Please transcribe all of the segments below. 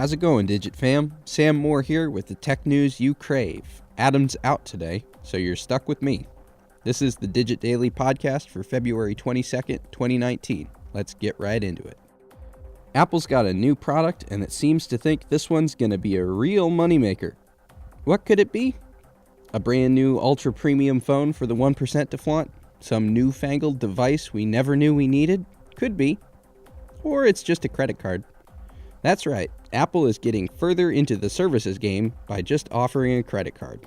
How's it going, Digit fam? Sam Moore here with the tech news you crave. Adam's out today, so you're stuck with me. This is the Digit Daily podcast for February 22nd, 2019. Let's get right into it. Apple's got a new product, and it seems to think this one's gonna be a real moneymaker. What could it be? A brand new ultra-premium phone for the 1% to flaunt? Some newfangled device we never knew we needed? Could be. Or it's just a credit card. That's right, Apple is getting further into the services game by just offering a credit card.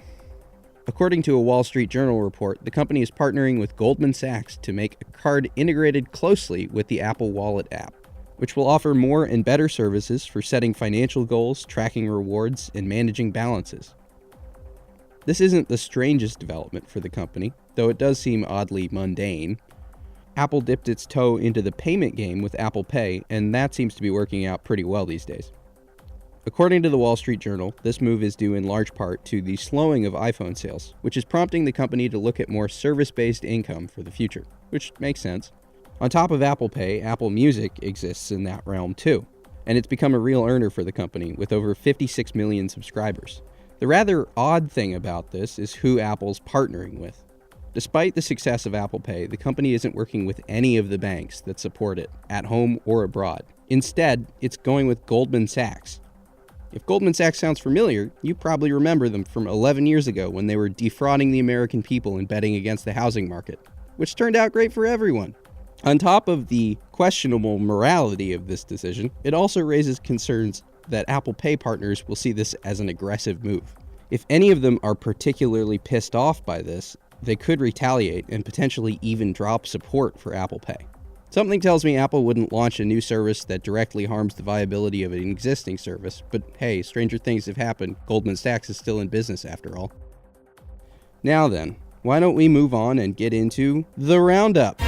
According to a Wall Street Journal report, the company is partnering with Goldman Sachs to make a card integrated closely with the Apple Wallet app, which will offer more and better services for setting financial goals, tracking rewards, and managing balances. This isn't the strangest development for the company, though it does seem oddly mundane. Apple dipped its toe into the payment game with Apple Pay, and that seems to be working out pretty well these days. According to the Wall Street Journal, this move is due in large part to the slowing of iPhone sales, which is prompting the company to look at more service-based income for the future, which makes sense. On top of Apple Pay, Apple Music exists in that realm too, and it's become a real earner for the company with over 56 million subscribers. The rather odd thing about this is who Apple's partnering with. Despite the success of Apple Pay, the company isn't working with any of the banks that support it, at home or abroad. Instead, it's going with Goldman Sachs. If Goldman Sachs sounds familiar, you probably remember them from 11 years ago when they were defrauding the American people and betting against the housing market, which turned out great for everyone. On top of the questionable morality of this decision, it also raises concerns that Apple Pay partners will see this as an aggressive move. If any of them are particularly pissed off by this, they could retaliate and potentially even drop support for Apple Pay. Something tells me Apple wouldn't launch a new service that directly harms the viability of an existing service, but hey, stranger things have happened. Goldman Sachs is still in business after all. Now then, why don't we move on and get into the roundup?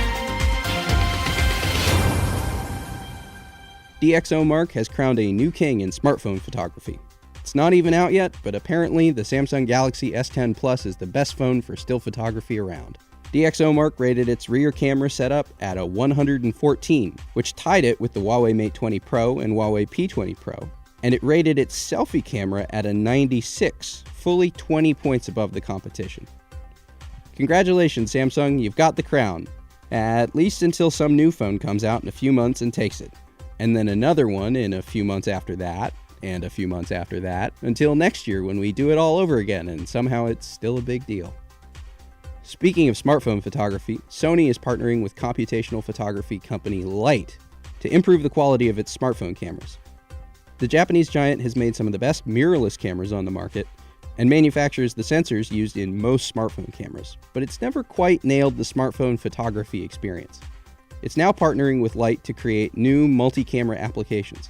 DxOMark has crowned a new king in smartphone photography. It's not even out yet, but apparently the Samsung Galaxy S10 Plus is the best phone for still photography around. DxOMark rated its rear camera setup at a 114, which tied it with the Huawei Mate 20 Pro and Huawei P20 Pro, and it rated its selfie camera at a 96, fully 20 points above the competition. Congratulations, Samsung, you've got the crown, at least until some new phone comes out in a few months and takes it, and then another one in a few months after that, and a few months after that, until next year when we do it all over again and somehow it's still a big deal. Speaking of smartphone photography, Sony is partnering with computational photography company Light to improve the quality of its smartphone cameras. The Japanese giant has made some of the best mirrorless cameras on the market and manufactures the sensors used in most smartphone cameras, but it's never quite nailed the smartphone photography experience. It's now partnering with Light to create new multi-camera applications.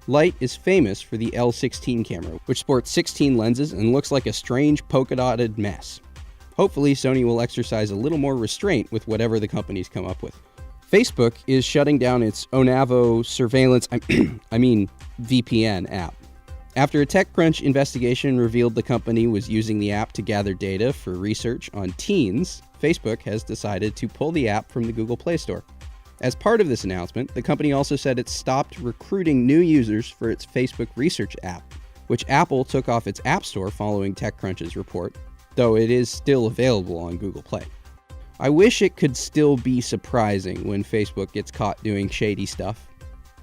Light is famous for the L16 camera, which sports 16 lenses and looks like a strange polka-dotted mess. Hopefully, Sony will exercise a little more restraint with whatever the companies come up with. Facebook is shutting down its Onavo surveillance, VPN app. After a TechCrunch investigation revealed the company was using the app to gather data for research on teens, Facebook has decided to pull the app from the Google Play Store. As part of this announcement, the company also said it stopped recruiting new users for its Facebook Research app, which Apple took off its App Store following TechCrunch's report, though it is still available on Google Play. I wish it could still be surprising when Facebook gets caught doing shady stuff,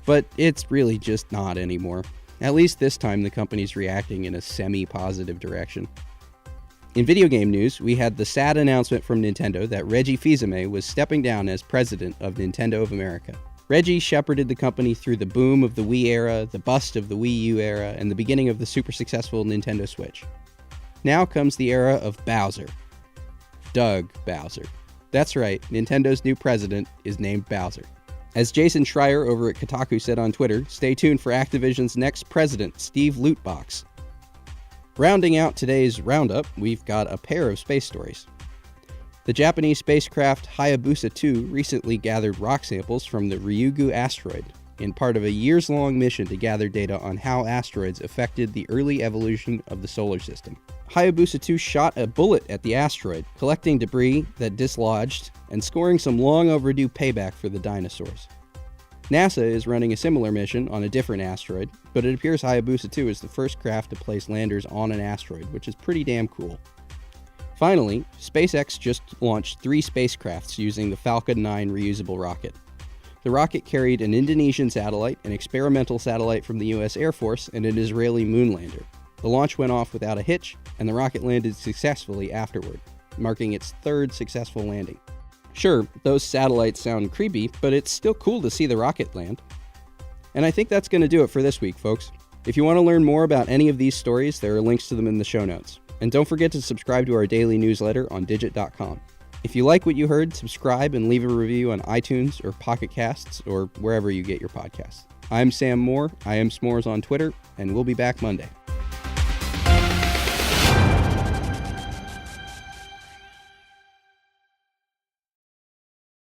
but it's really just not anymore. At least this time the company's reacting in a semi-positive direction. In video game news, we had the sad announcement from Nintendo that Reggie Fils-Aimé was stepping down as president of Nintendo of America. Reggie shepherded the company through the boom of the Wii era, the bust of the Wii U era, and the beginning of the super successful Nintendo Switch. Now comes the era of Bowser. Doug Bowser. That's right, Nintendo's new president is named Bowser. As Jason Schreier over at Kotaku said on Twitter, stay tuned for Activision's next president, Steve Lootbox. Rounding out today's roundup, we've got a pair of space stories. The Japanese spacecraft Hayabusa 2 recently gathered rock samples from the Ryugu asteroid in part of a years-long mission to gather data on how asteroids affected the early evolution of the solar system. Hayabusa 2 shot a bullet at the asteroid, collecting debris that dislodged and scoring some long overdue payback for the dinosaurs. NASA is running a similar mission on a different asteroid, but it appears Hayabusa 2 is the first craft to place landers on an asteroid, which is pretty damn cool. Finally, SpaceX just launched 3 spacecrafts using the Falcon 9 reusable rocket. The rocket carried an Indonesian satellite, an experimental satellite from the US Air Force, and an Israeli moonlander. The launch went off without a hitch, and the rocket landed successfully afterward, marking its 3rd successful landing. Sure, those satellites sound creepy, but it's still cool to see the rocket land. And I think that's going to do it for this week, folks. If you want to learn more about any of these stories, there are links to them in the show notes. And don't forget to subscribe to our daily newsletter on digit.com. If you like what you heard, subscribe and leave a review on iTunes or Pocket Casts or wherever you get your podcasts. I'm Sam Moore. I am S'mores on Twitter, and we'll be back Monday.